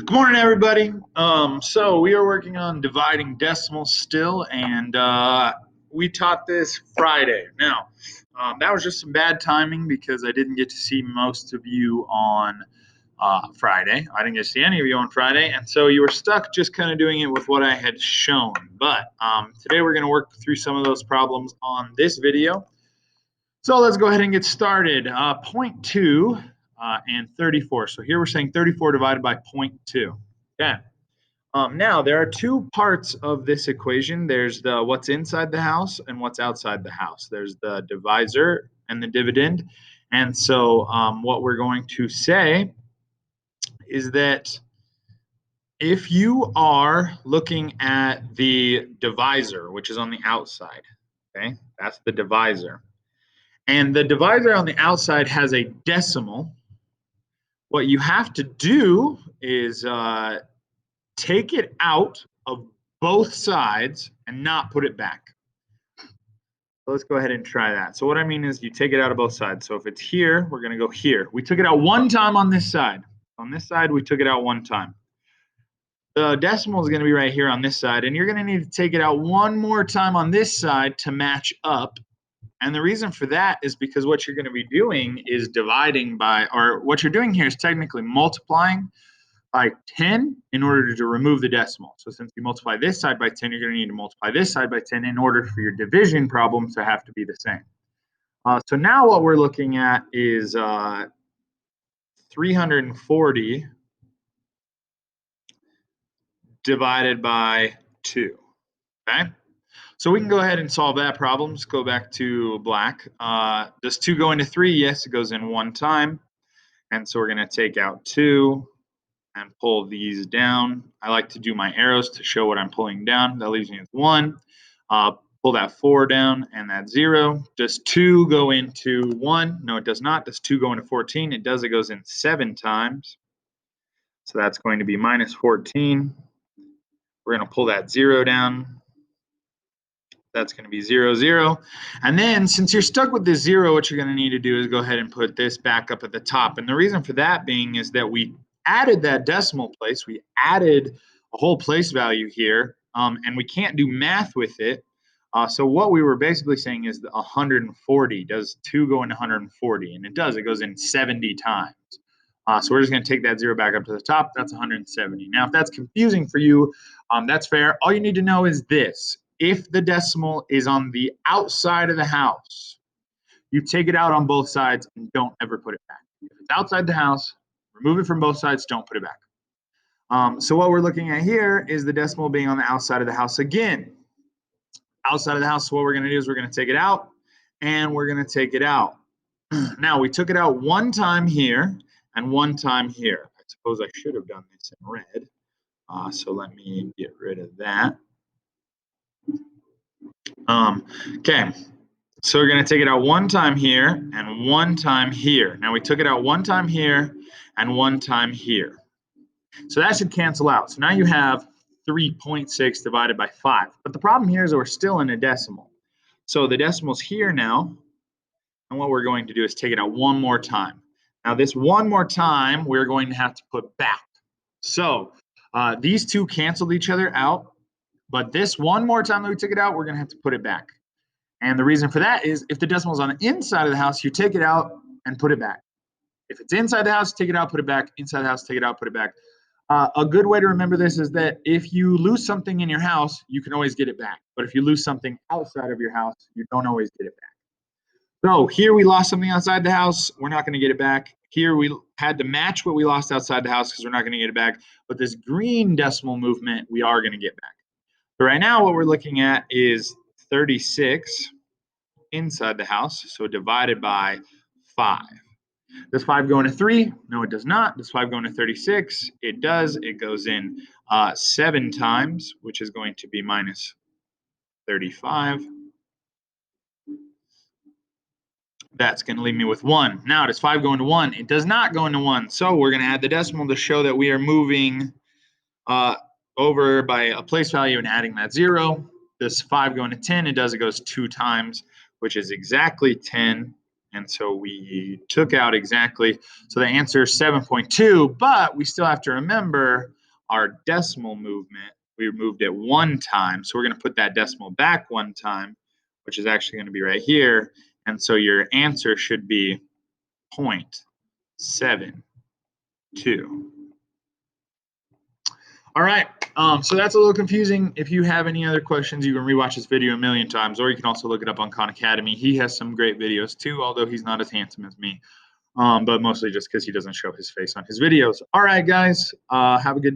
Good morning, everybody. So we are working on dividing decimals still, and we taught this Friday. Now, that was just some bad timing because I didn't get to see most of you on Friday. I didn't get to see any of you on Friday, and so you were stuck just kind of doing it with what I had shown. But today we're going to work through some of those problems on this video. So let's go ahead and get started. 0.2 and 34. So here we're saying 34 divided by 0.2. Okay. Now there are two parts of this equation. There's the what's inside the house and what's outside the house. There's the divisor and the dividend. And so what we're going to say is that if you are looking at the divisor, which is on the outside, okay, that's the divisor. And the divisor on the outside has a decimal. What you have to do is take it out of both sides and not put it back. So let's go ahead and try that. So what I mean is you take it out of both sides. So if it's here, we're going to go here. We took it out one time on this side. On this side, we took it out one time. The decimal is going to be right here on this side, and you're going to need to take it out one more time on this side to match up. And the reason for that is because what you're going to be doing is dividing by, or what you're doing here is technically multiplying by 10 in order to remove the decimal. So since you multiply this side by 10, you're going to need to multiply this side by 10 in order for your division problem to have to be the same. So now what we're looking at is 340 divided by 2. Okay? So we can go ahead and solve that problem. Let's go back to black. Does 2 go into 3? Yes, it goes in one time. And so we're going to take out 2 and pull these down. I like to do my arrows to show what I'm pulling down. That leaves me with 1. Pull that 4 down and that 0. Does 2 go into 1? No, it does not. Does 2 go into 14? It does. It goes in 7 times. So that's going to be minus 14. We're going to pull that 0 down. That's going to be 0, 0. And then since you're stuck with this 0, what you're going to need to do is go ahead and put this back up at the top. And the reason for that being is that we added that decimal place. We added a whole place value here, and we can't do math with it. So what we were basically saying is the 140. Does 2 go into 140? And it does. It goes in 70 times. So we're just going to take that 0 back up to the top. That's 170. Now, if that's confusing for you, that's fair. All you need to know is this. If the decimal is on the outside of the house, you take it out on both sides and don't ever put it back. If it's outside the house, remove it from both sides, don't put it back. So what we're looking at here is the decimal being on the outside of the house again. Outside of the house, so what we're going to do is we're going to take it out and we're going to take it out. Now, we took it out one time here and one time here. I suppose I should have done this in red. So let me get rid of that. Okay, so we're going to take it out one time here and one time here. Now we took it out one time here and one time here. So that should cancel out. So now you have 3.6 divided by 5. But the problem here is that we're still in a decimal. So the decimal's here now. And what we're going to do is take it out one more time. Now this one more time, we're going to have to put back. So these two canceled each other out. But this one more time that we took it out, we're going to have to put it back. And the reason for that is if the decimal is on the inside of the house, you take it out and put it back. If it's inside the house, take it out, put it back. Inside the house, take it out, put it back. A good way to remember this is that if you lose something in your house, you can always get it back. But if you lose something outside of your house, you don't always get it back. So here we lost something outside the house. We're not going to get it back. Here we had to match what we lost outside the house because we're not going to get it back. But this green decimal movement, we are going to get back. So right now what we're looking at is 36 inside the house, so divided by 5. Does 5 go into 3? No, it does not. Does 5 go into 36? It does. It goes in 7 times, which is going to be minus 35. That's going to leave me with 1. Now, does 5 go into 1? It does not go into 1. So we're going to add the decimal to show that we are moving over by a place value and adding that 0. Does 5 go into 10? It does. It goes 2 times, which is exactly 10. And so we took out exactly. So the answer is 7.2, but we still have to remember our decimal movement, we moved it 1 time. So we're going to put that decimal back 1 time, which is actually going to be right here. And so your answer should be 0.72. All right, so that's a little confusing. If you have any other questions, you can rewatch this video a million times, or you can also look it up on Khan Academy. He has some great videos too, although he's not as handsome as me, but mostly just because he doesn't show his face on his videos. All right, guys, have a good day.